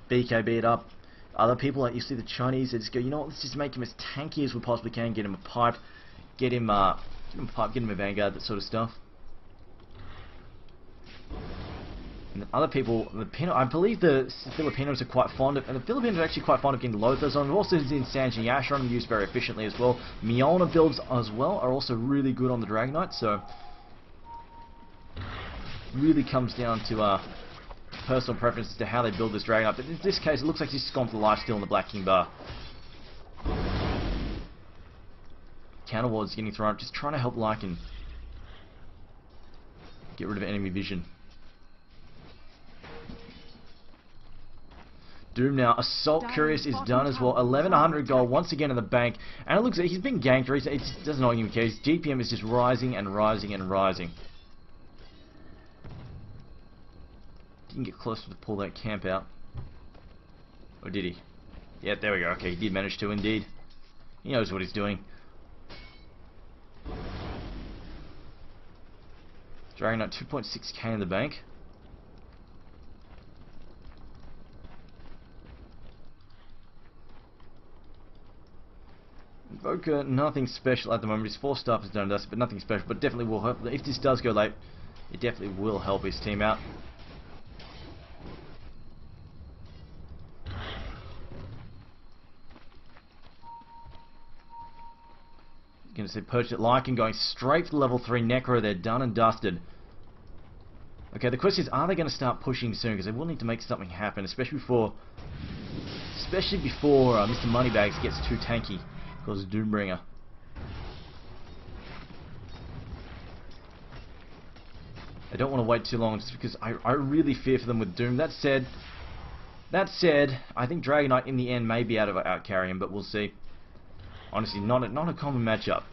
BKB it up. Other people, like you see the Chinese, they just go, you know what, let's just make him as tanky as we possibly can, get him a pipe, get him a Vanguard, that sort of stuff. And the other people, I believe the Filipinos are quite fond of, and the Filipinos are actually quite fond of getting Lothars on. We've also seen Sanji Yash on, used very efficiently as well. Mjolnir builds as well are also really good on the Dragonite, so really comes down to personal preference as to how they build this Dragonite. But in this case, it looks like he's just gone for the lifesteal in the Black King bar. Counter wards getting thrown up, just trying to help Lycan get rid of enemy vision. Doom now. Assault Curious is done as well. 1100 gold once again in the bank. And it looks like he's been ganked. It doesn't know even care. His DPM is just rising and rising and rising. Didn't get close to pull that camp out. Or did he? Yeah, there we go. Okay, he did manage to indeed. He knows what he's doing. Dragonite 2.6k in the bank. Invoker, nothing special at the moment. His 4-star is done dust, but nothing special. But definitely will help. If this does go late, it definitely will help his team out. Going to see Perched at Lycan going straight for level 3 Necro. They're done and dusted. Okay, the question is, are they going to start pushing soon? Because they will need to make something happen, especially before Mr. Moneybags gets too tanky. Because Doombringer. I don't want to wait too long just because I really fear for them with Doom. That said, I think Dragonite in the end may be able to out-carry him, but we'll see. Honestly, not a common matchup.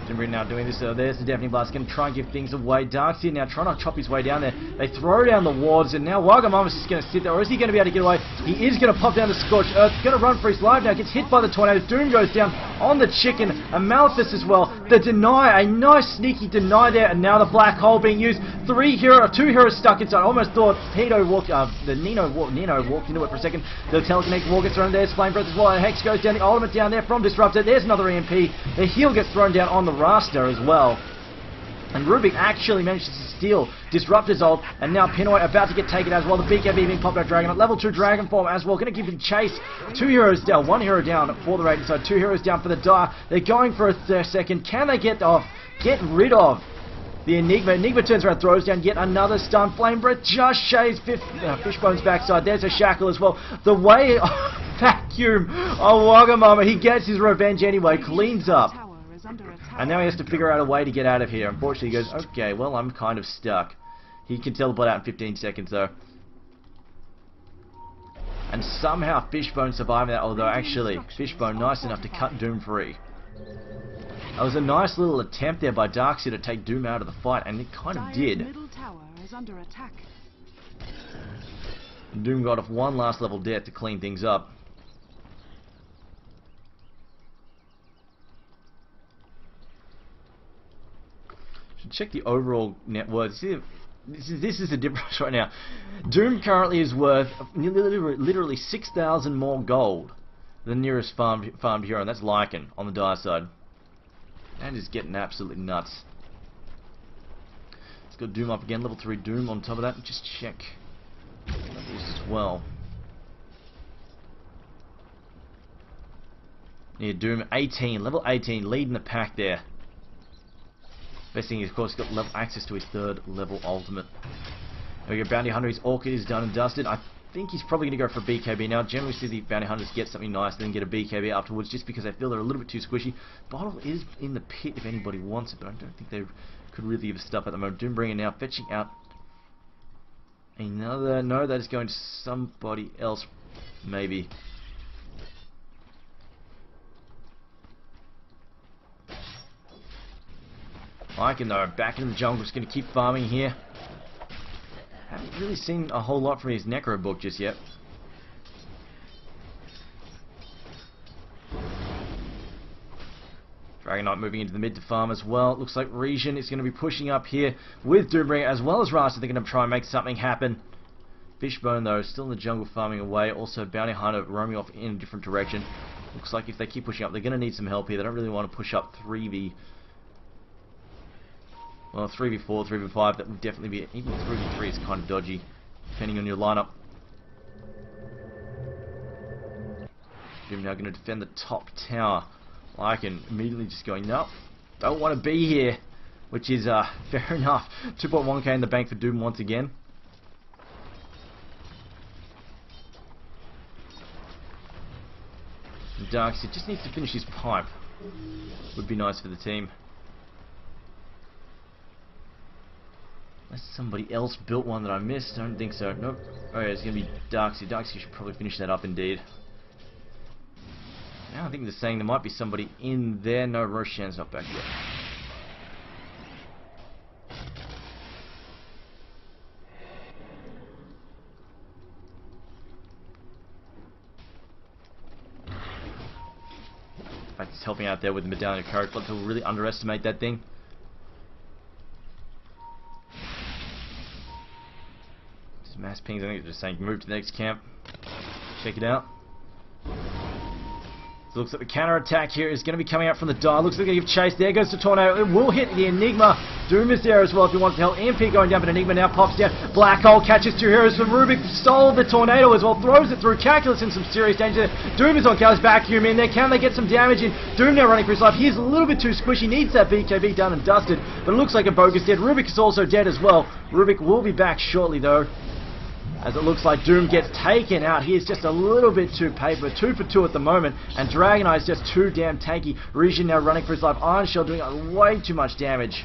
Doombringer now doing this. There's the Deafening Blast, going to try and give things away. Darkseid now trying to chop his way down there. They throw down the wards, and now Wagamama's just going to sit there. Or is he going to be able to get away? He is going to pop down the Scorched Earth. Going to run for his life now. Gets hit by the Tornado. Doom goes down on the Chicken. A Malthus as well. The Deny, a nice sneaky Deny there, and now the Black Hole being used. Two heroes stuck inside. I almost thought Nino walked into it for a second. The Telekinetic War gets thrown there. Flame Breath as well. And Hex goes down. The Ultimate down there from Disruptor. There's another EMP. The heal gets thrown down on the Raster as well. And Rubik actually manages to steal Disruptor's ult, and now Pinoy about to get taken as well. The BKB being popped out Dragon. Level 2 Dragon Form as well. Going to give him chase. 2 heroes down. 1 hero down for the Raiden side. 2 heroes down for the Dire. They're going for a second. Can they get rid of the Enigma? Enigma turns around, throws down yet another stun. Flame Breath just shaves Fishbone's backside. There's a Shackle as well. The way vacuum. Oh, Wagamama. He gets his revenge anyway. Cleans up. And now he has to figure out a way to get out of here. Unfortunately, he goes, okay, well, I'm kind of stuck. He can teleport out in 15 seconds, though. And somehow Fishbone survived that, although actually, Fishbone nice enough to cut Doom free. That was a nice little attempt there by Darkseid to take Doom out of the fight, and it kind of did. Doom got off one last level death to clean things up. Check the overall net worth. See, this is the difference right now. Doom currently is worth literally 6,000 more gold than the nearest farmed hero, and that's Lycan on the Dire side. That is getting absolutely nuts. Let's go Doom up again, level 3 Doom on top of that. Just check levels as well. Yeah, Doom 18, level 18, leading the pack there. Best thing is, of course, he's got access to his 3rd level ultimate. There we go, Bounty Hunter, his Orchid is done and dusted. I think he's probably going to go for a BKB now. Generally see the Bounty Hunters get something nice, then get a BKB afterwards, just because they feel they're a little bit too squishy. Bottle is in the pit if anybody wants it, but I don't think they could really give a stuff at the moment. Doombringer now fetching out another. No, that is going to somebody else, maybe. Lycan though, back in the jungle, just going to keep farming here. Haven't really seen a whole lot from his Necro book just yet. Dragonite moving into the mid to farm as well. Looks like Region is going to be pushing up here with Doombringer as well as Rasta. They're going to try and make something happen. Fishbone, though, still in the jungle farming away. Also, Bounty Hunter roaming off in a different direction. Looks like if they keep pushing up, they're going to need some help here. They don't really want to push up 3v... Well, 3v4, 3v5, that would definitely be... Even 3v3 is kind of dodgy, depending on your lineup. Doom now going to defend the top tower. Lycan immediately just going, nope, don't want to be here. Which is, fair enough. 2.1k in the bank for Doom once again. Darkseid just needs to finish his pipe. Would be nice for the team. Unless somebody else built one that I missed. I don't think so. Nope. Oh yeah, it's going to be Darkseid. Darkseid should probably finish that up indeed. Now I think they're saying there might be somebody in there. No, Roshan's not back yet. Just helping out there with the Medallion of Courage. People really underestimate that thing. Just mass pings. I think they're just saying move to the next camp. Check it out. So it looks like the counter attack here is going to be coming out from the dive. Looks like they give chase. There goes the Tornado. It will hit the Enigma. Doom is there as well if he wants to help. EMP going down, but Enigma now pops down. Black Hole catches two heroes from Rubik. Stole the Tornado as well. Throws it through. Calculus in some serious danger there. Doom is on Gallows. Vacuum in there. Can they get some damage in? Doom now running for his life. He's a little bit too squishy. Needs that BKB done and dusted. But it looks like a bogus dead. Rubik is also dead as well. Rubik will be back shortly though, as it looks like Doom gets taken out. He is just a little bit too paper. 2 for 2 at the moment. And Dragonite is just too damn tanky. Regen now running for his life. Iron Shell doing way too much damage.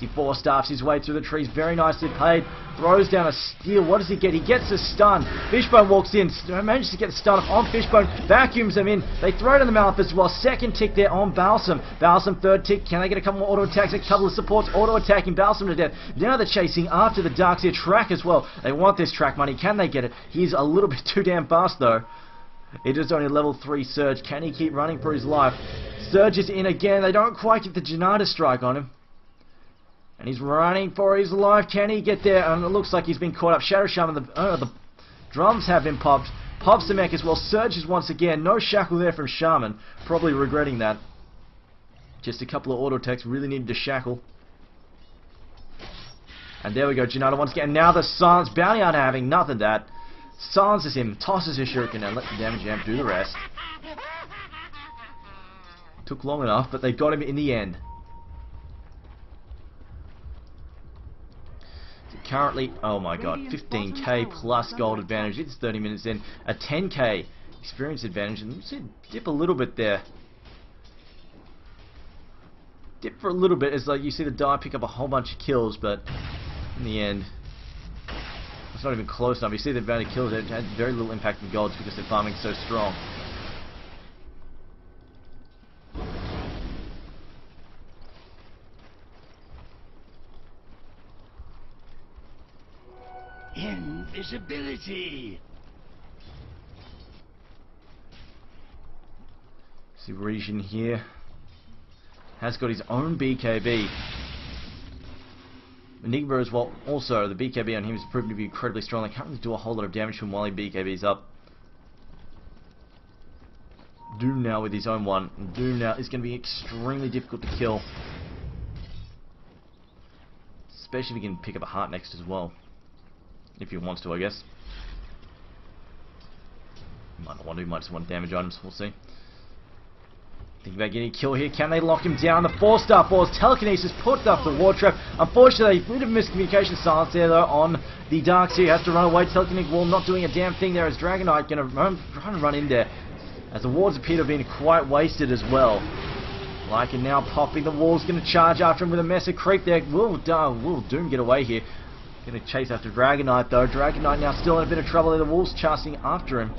He 4-staffs his way through the trees. Very nicely played. Throws down a steal. What does he get? He gets a stun. Fishbone walks in. Manages to get the stun off on Fishbone. Vacuums them in. They throw it in the mouth as well. Second tick there on Balsam. Balsam third tick. Can they get a couple more auto attacks? A couple of supports auto attacking Balsam to death. Now they're chasing after the Darkseid track as well. They want this track money. Can they get it? He's a little bit too damn fast though. It is only level 3 Surge. Can he keep running for his life? Surge is in again. They don't quite get the Janata strike on him. And he's running for his life. Can he get there? And it looks like he's been caught up. Shadow Shaman, the drums have been popped. Pops the mech as well. Surges once again. No shackle there from Shaman. Probably regretting that. Just a couple of auto attacks. Really needed to shackle. And there we go. Janata once again. And now the Silence. Bounty Hunter having nothing that. Silences him. Tosses his shuriken and let the damage amp do the rest. Took long enough, but they got him in the end. Currently, oh my god, 15k plus gold advantage. It's 30 minutes in. A 10k experience advantage. And you see dip a little bit there. Dip for a little bit as like you see the die pick up a whole bunch of kills, but in the end, it's not even close enough. You see the amount of kills, it had very little impact on golds because they're farming so strong. Invisibility. See Regen here has got his own BKB. Enigma as well. Also, the BKB on him has proven to be incredibly strong. They can't really do a whole lot of damage to him while he BKB's up. Doom now with his own one. Doom now is going to be extremely difficult to kill, especially if he can pick up a heart next as well. If he wants to, I guess. He might not want to, he might just want damage items, we'll see. Think about getting a kill here. Can they lock him down? The 4-star falls. Telekinesis put up the War Trap. Unfortunately, a bit of miscommunication silence there though on the Darkseid. Has to run away. Telekinetic Wall not doing a damn thing there as Dragonite going to run in there. As the wards appear to have been quite wasted as well. Lycan now popping. The wall's going to charge after him with a massive creep there. Will Doom get away here? Going to chase after Dragonite though. Dragonite now still in a bit of trouble there. The Wolves chasing after him.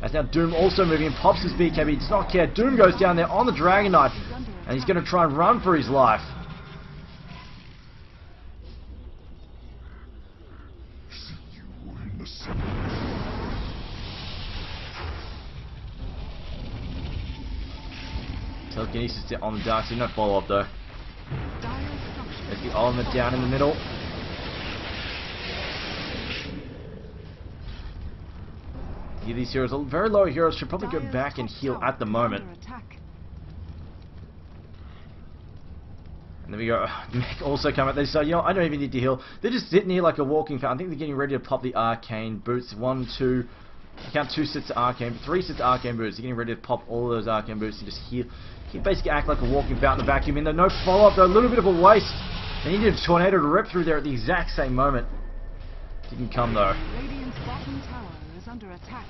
As now Doom also moving and pops his BKB. He does not care. Doom goes down there on the Dragonite. And he's going to try and run for his life. Telekinesis on the Darkseid. No follow up though. There's the ultimate down in the middle. These heroes are very low heroes. Should probably go back and heal at the moment. And there we go. Mech also come out. They say, you know, I don't even need to heal. They're just sitting here like a walking fountain. I think they're getting ready to pop the arcane boots. 1, 2. Count 2 sets of arcane, 3 sets of arcane boots. They're getting ready to pop all of those arcane boots and just heal. He basically act like a walking fountain, the vacuum in there. No follow up though. A little bit of a waste. They needed a tornado to rip through there at the exact same moment. Didn't come though. Radiant's bottom tower is under attack.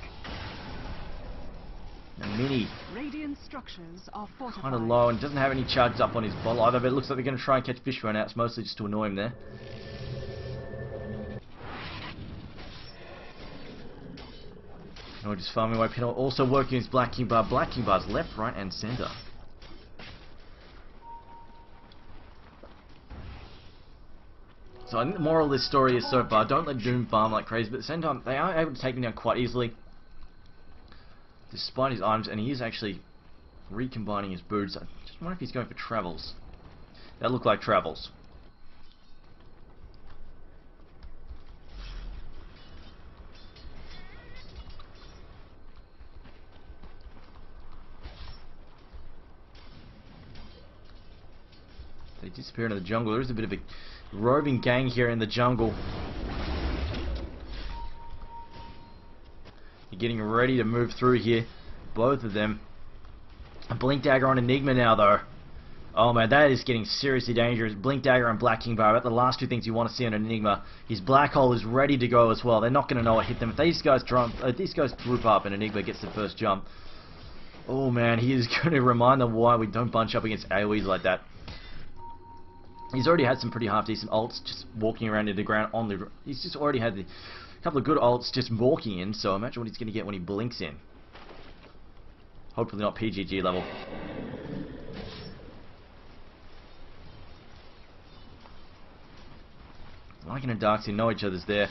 A mini. Radiant structures are fortified. Kind of low and doesn't have any charges up on his bottle either, but it looks like they're going to try and catch Fishbone out. It's mostly just to annoy him there. Just farming away. Pinot also working his Black King Bar. Black King Bar's left, right, and center. So I think the moral of this story is so far, don't let Doom farm like crazy, but at the same time, they are able to take him down quite easily. Despite his items, and he is actually recombining his boots. I just wonder if he's going for travels. That look like travels. They disappear into the jungle. There is a bit of a roving gang here in the jungle. You're getting ready to move through here. Both of them. A Blink Dagger on Enigma now though. Oh man, that is getting seriously dangerous. Blink Dagger and Black King Bar, about the last two things you want to see on an Enigma. His Black Hole is ready to go as well. They're not going to know what hit them. If these guys group up and Enigma gets the first jump. Oh man, he is going to remind them why we don't bunch up against AoEs like that. He's already had some pretty half-decent ults just walking around in the ground on the... He's just already had a couple of good ults just walking in, so imagine what he's going to get when he blinks in. Hopefully not PGG level. Lycan and Darkseid know each other's there.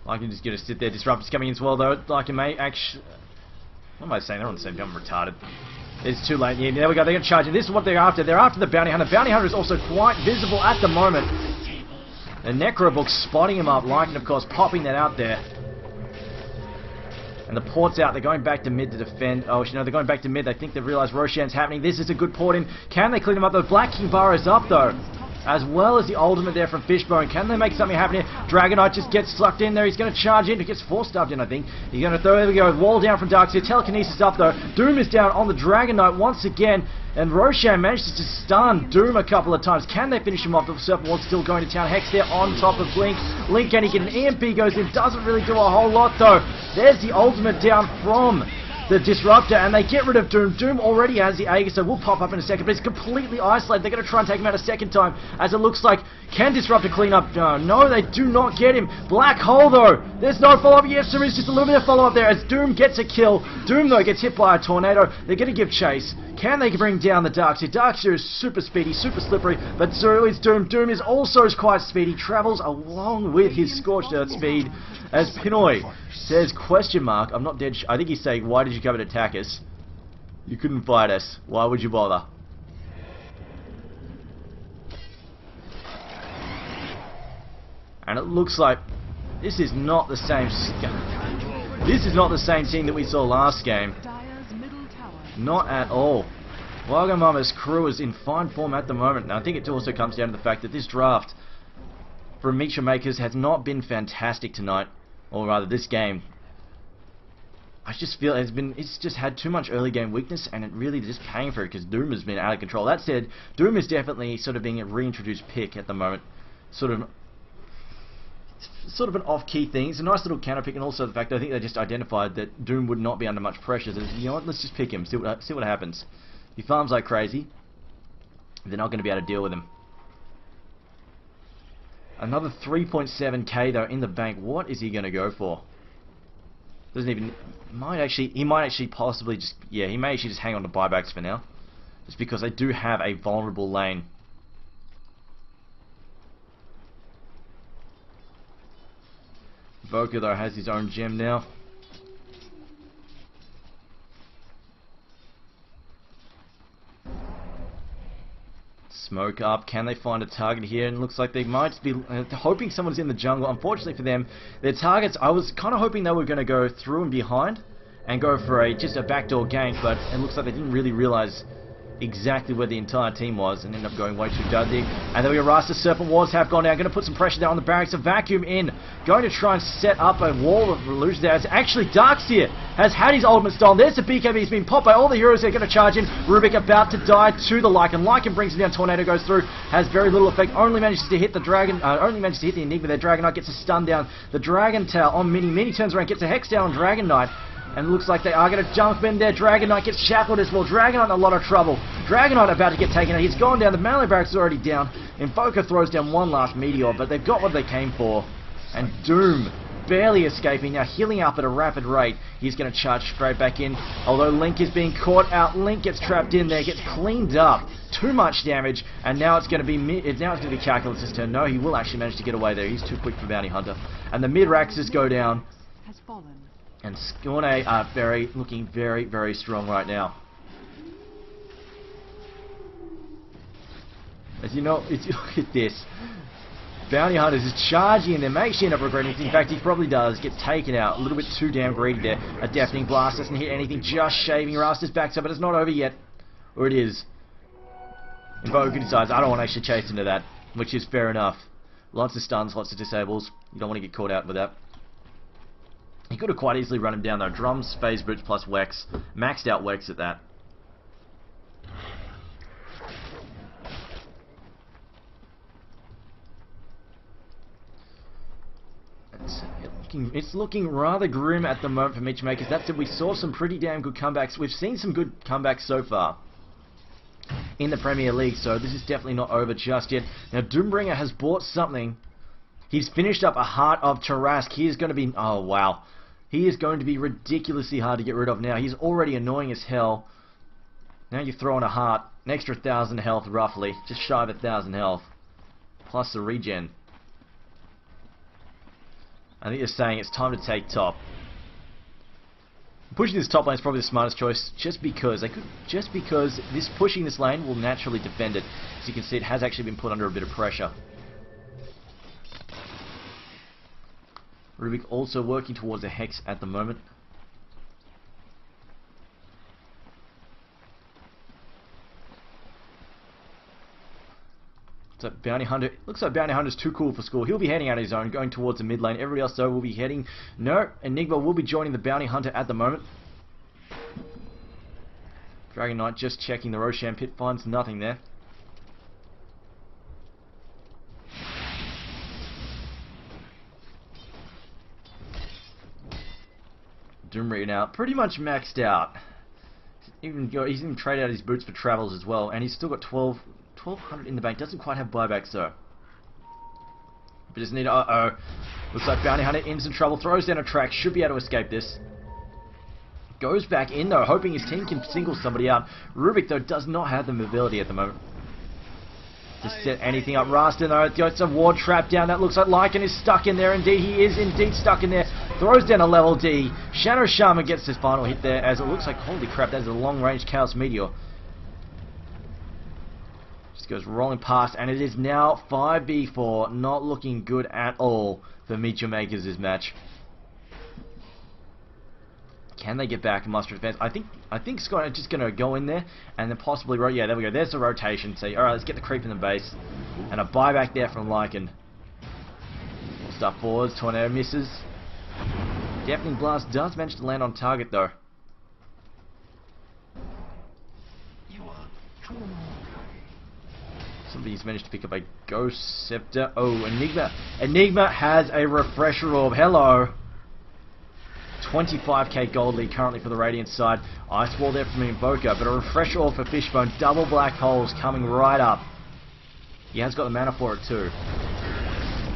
Lycan just going to sit there. Disruptor's coming in as well though. Lycan may actually... What am I saying? They're on the same jump. I'm retarded. It's too late. Yeah, there we go. They're going to charge. And this is what they're after. They're after the Bounty Hunter. Bounty Hunter is also quite visible at the moment. The Necrobook's spotting him up. Lycan, of course, popping that out there. And the port's out. They're going back to mid to defend. Oh, you know, they're going back to mid. They think they've realised Roshan's happening. This is a good port in. Can they clean him up? The Black King Bar is up, though. As well as the ultimate there from Fishbone. Can they make something happen here? Dragonite just gets sucked in there. He's going to charge in. He gets force-stuffed in, I think. He's going to throw, there we go, wall down from Darkseid. Telekinesis up, though. Doom is down on the Dragonite once again. And Roshan manages to stun Doom a couple of times. Can they finish him off? The Serpent Ward's still going to town. Hex there on top of Blink. Link, can he get an EMP? Goes in. Doesn't really do a whole lot, though. There's the ultimate down from the Disruptor, and they get rid of Doom. Doom already has the Aegis, so we'll pop up in a second, but it's completely isolated. They're going to try and take him out a second time, as it looks like. Can Disruptor clean up? No, they do not get him. Black Hole, though. There's no follow-up. Yes, there is just a little bit of follow-up there, as Doom gets a kill. Doom, though, gets hit by a tornado. They're going to give chase. Can they bring down the Darkseid? Darkseid is super speedy, super slippery, but so is Doom. Doom is also quite speedy, travels along with his Scorched Earth speed, as Pinoy says, question mark, I'm not dead, I think he's saying, why did you come and attack us? You couldn't fight us. Why would you bother? And it looks like this is not the same. This is not the same team that we saw last game. Not at all. Wagamama's crew is in fine form at the moment. Now I think it also comes down to the fact that this draft from Mixture Makers has not been fantastic tonight, or rather this game. I just feel it's just had too much early game weakness, and it really just paying for it because Doom has been out of control. That said, Doom is definitely sort of being a reintroduced pick at the moment. Sort of an off-key thing. It's a nice little counter pick, and also the fact that I think they just identified that Doom would not be under much pressure. So, you know what, let's just pick him, see what happens. He farms like crazy. They're not going to be able to deal with him. Another 3.7k though in the bank. What is he going to go for? Doesn't even... He might actually possibly just... Yeah, he may actually just hang on to buybacks for now. Just because they do have a vulnerable lane. Voka though has his own gem now. smoke up. Can they find a target here? And it looks like they might be hoping someone's in the jungle. Unfortunately for them, their targets, I was kind of hoping they were going to go through and behind and go for just a backdoor gank, but it looks like they didn't really realize exactly where the entire team was and ended up going way too deep. And there we go, Rasta Serpent Wards have gone down. Going to put some pressure down on the barracks. A vacuum in. Going to try and set up a wall of illusions there. It's actually Darkseer has had his ultimate stolen. There's the BKB. He's been popped by all the heroes. They're going to charge in. Rubik about to die to the Lycan. Lycan brings him down. Tornado goes through. Has very little effect. Only manages to hit the Dragon. Only manages to hit the Enigma there. Dragon Knight gets a stun down. The Dragon Tail on Mini. Mini turns around. Gets a Hex down on Dragon Knight. And it looks like they are going to jump in there. Dragon Knight gets shackled as well. Dragon Knight in a lot of trouble. Dragon Knight about to get taken out. He's gone down. The melee barracks is already down. Invoker throws down one last meteor, but they've got what they came for. And Doom barely escaping. Now healing up at a rapid rate. He's going to charge straight back in. Although Link is being caught out. Link gets trapped in there. Gets cleaned up. Too much damage. And now it's going to be Calculus' turn. No, he will actually manage to get away there. He's too quick for Bounty Hunter. And the mid-Raxes go down. Has fallen. And Skorne are looking very, very strong right now. As you know, if you look at this, Bounty Hunters is charging in there, makes you end up regretting it. In fact, he probably does. Gets taken out. A little bit too damn greedy there. A Deafening Blast doesn't hit anything, just shaving Rasta's backside, but it's not over yet. Or it is. Invoker decides, I don't want to actually chase into that, which is fair enough. Lots of stuns, lots of disables. You don't want to get caught out with that. He could have quite easily run him down though. Drums, Phase Bridge plus Wex. Maxed out Wex at that. It's looking rather grim at the moment for Mitchmakers. That said, we saw some pretty damn good comebacks. We've seen some good comebacks so far in the Premier League, so this is definitely not over just yet. Now, Doombringer has bought something. He's finished up a Heart of Tarask. He is going to be... Oh, wow. He is going to be ridiculously hard to get rid of now. He's already annoying as hell. Now you throw in a heart. An extra 1,000 health, roughly. Just shy of 1,000 health. Plus the regen. I think they're saying it's time to take top. Pushing this top lane is probably the smartest choice, just because this pushing this lane will naturally defend it. As you can see, it has actually been put under a bit of pressure. Rubik also working towards a Hex at the moment. So Bounty Hunter, looks like Bounty Hunter's too cool for school. He'll be heading out of his own, going towards the mid lane. Everybody else though will be heading... No, Enigma will be joining the Bounty Hunter at the moment. Dragon Knight just checking the Roshan pit, finds nothing there. Doombringer now pretty much maxed out. He's even traded out his boots for travels as well, and he's still got 1,200 in the bank. Doesn't quite have buybacks though. But just need... Uh-oh. Looks like Bounty Hunter in some trouble. Throws down a track. Should be able to escape this. Goes back in though, hoping his team can single somebody out. Rubik though does not have the mobility at the moment to set anything up. Rasta though, it's a ward trap down. That looks like Lycan is stuck in there. Indeed, he is indeed stuck in there. Throws down a level D. Shadow Shaman gets his final hit there, as it looks like, holy crap, that is a long-range Chaos Meteor. Just goes rolling past, and it is now 5v4. Not looking good at all for Meteor Makers this match. Can they get back and muster advance? I think Scott is just going to go in there and then possibly... Yeah, there we go. There's the rotation. See, alright, let's get the creep in the base. And a buyback there from Lycan. Stuff forwards. Tornado misses. Deafening Blast does manage to land on target, though. Somebody's managed to pick up a Ghost Scepter. Oh, Enigma. Enigma has a Refresher Orb. Hello. 25k gold lead currently for the Radiant side. Ice Wall there from Invoker, but a Refresher Orb for Fishbone. Double black holes coming right up. He has got the mana for it too.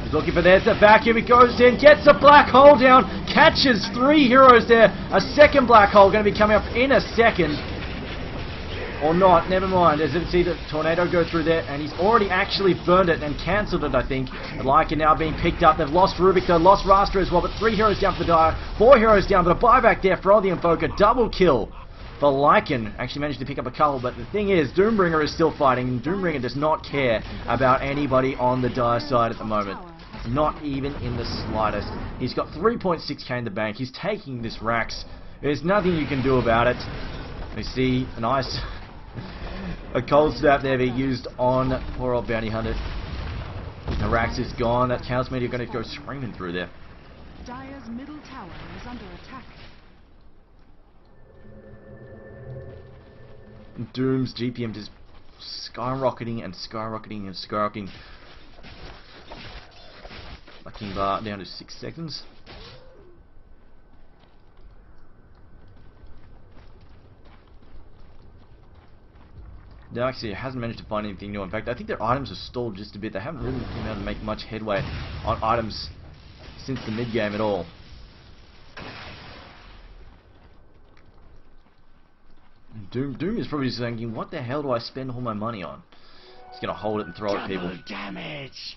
He's looking for... There's the vacuum. He goes in, gets a black hole down, catches 3 heroes there. A second black hole going to be coming up in a second. Or not, never mind. As you can see the tornado go through there, and he's already actually burned it and cancelled it, I think. The Lycan now being picked up. They've lost Rubik, though, lost Rasta as well, but 3 heroes down for the Dire, 4 heroes down, but a buyback there for all the Invoker. Double kill for Lycan. Actually managed to pick up a couple, but the thing is, Doombringer is still fighting, and Doombringer does not care about anybody on the Dire side at the moment. Not even in the slightest. He's got 3.6k in the bank. He's taking this Rax. There's nothing you can do about it. We see a nice a cold snap there being used on poor old Bounty Hunter. The Rax is gone. That Chaos Meteor going to go screaming through there. Dire's middle tower is under attack. Doom's GPM just skyrocketing and skyrocketing and skyrocketing. Lucky bar down to 6 seconds. Actually hasn't managed to find anything new. In fact, I think their items have stalled just a bit. They haven't really been able to make much headway on items since the mid game at all. Doom is probably just thinking, what the hell do I spend all my money on? He's gonna hold it and throw it at people. Double damage.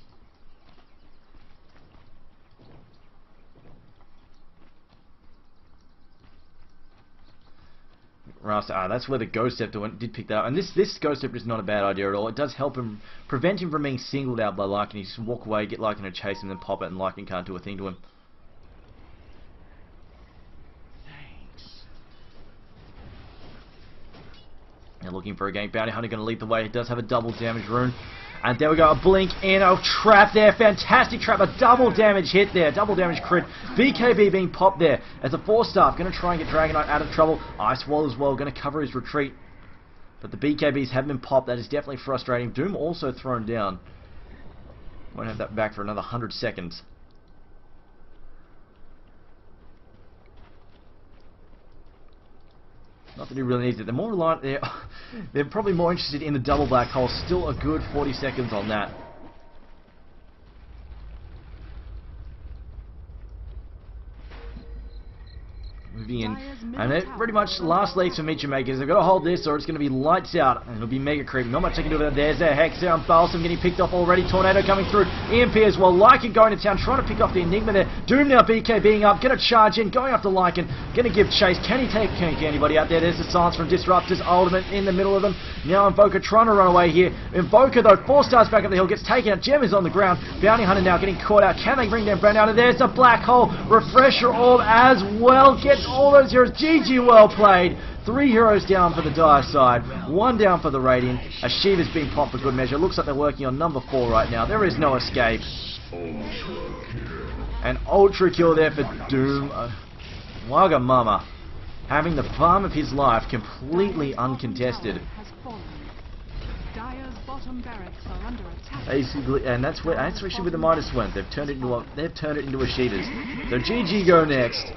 That's where the Ghost Scepter did pick that up. And this Ghost Scepter is not a bad idea at all. It does help him, prevent him from being singled out by Lycan. He just walk away, get Lycan to chase him, then pop it, and Lycan can't do a thing to him. Thanks. Now looking for a gank. Bounty Hunter going to lead the way. He does have a double damage rune. And there we go, a blink in, a trap there, fantastic trap, a double damage hit there, double damage crit. BKB being popped there as a 4-star, going to try and get Dragonite out of trouble. Ice Wall as well, going to cover his retreat. But the BKBs have been popped, that is definitely frustrating. Doom also thrown down. Won't have that back for another 100 seconds. Not that he really needs it. They're more reliant. They're probably more interested in the double black hole. Still a good 40 seconds on that. Moving in. And it pretty much last legs for Mitra Makers. They've got to hold this or it's going to be lights out. And it'll be mega creep. Not much they can do about it. There's their Hex there on Balsam getting picked off already. Tornado coming through. EMP as well. Lycan going to town. Trying to pick off the Enigma there. Doom now BK being up. Going to charge in. Going after Lycan. Going to give chase. Can he take anybody out there? There's the silence from Disruptor's Ultimate in the middle of them. Now Invoker trying to run away here. Invoker though, 4 stars back up the hill. Gets taken out. Gem is on the ground. Bounty Hunter now getting caught out. Can they bring down Brand out? And there's a black hole. Refresher Orb as well. Gets all those heroes. GG, well played. 3 heroes down for the Dire side, 1 down for the Radiant. A Shiva's been popped for good measure. Looks like they're working on number 4 right now. There is no escape. An ultra kill there for Doom. Wagamama having the farm of his life completely uncontested. Dire's bottom barracks are under attack. Basically, and that's actually where the Midas went. They've turned it into a Shiva's. So GG go next.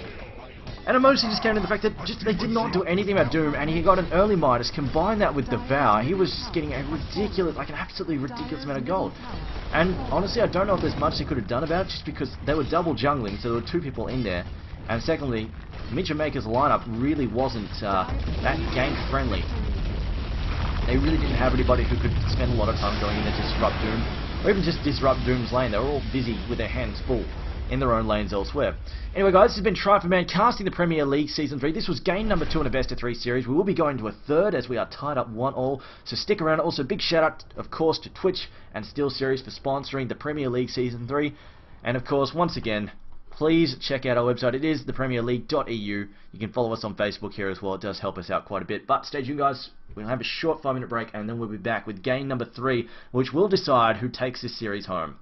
And it mostly just came to the fact that they did not do anything about Doom, and he got an early Midas. Combine that with Devour, he was just getting a ridiculous, like an absolutely ridiculous amount of gold. And honestly, I don't know if there's much they could have done about it, just because they were double jungling, so there were 2 people in there. And secondly, Mitra Maker's lineup really wasn't that game friendly. They really didn't have anybody who could spend a lot of time going in to disrupt Doom, or even just disrupt Doom's lane. They were all busy with their hands full in their own lanes elsewhere. Anyway guys, this has been Try4Man casting the Premier League Season 3. This was game number 2 in a best of 3 series. We will be going to a 3rd as we are tied up 1-1, so stick around. Also big shout out of course to Twitch and SteelSeries for sponsoring the Premier League Season 3. And of course, once again, please check out our website. It is thepremierleague.eu. You can follow us on Facebook here as well. It does help us out quite a bit. But stay tuned guys, we'll have a short 5-minute break and then we'll be back with game number 3, which will decide who takes this series home.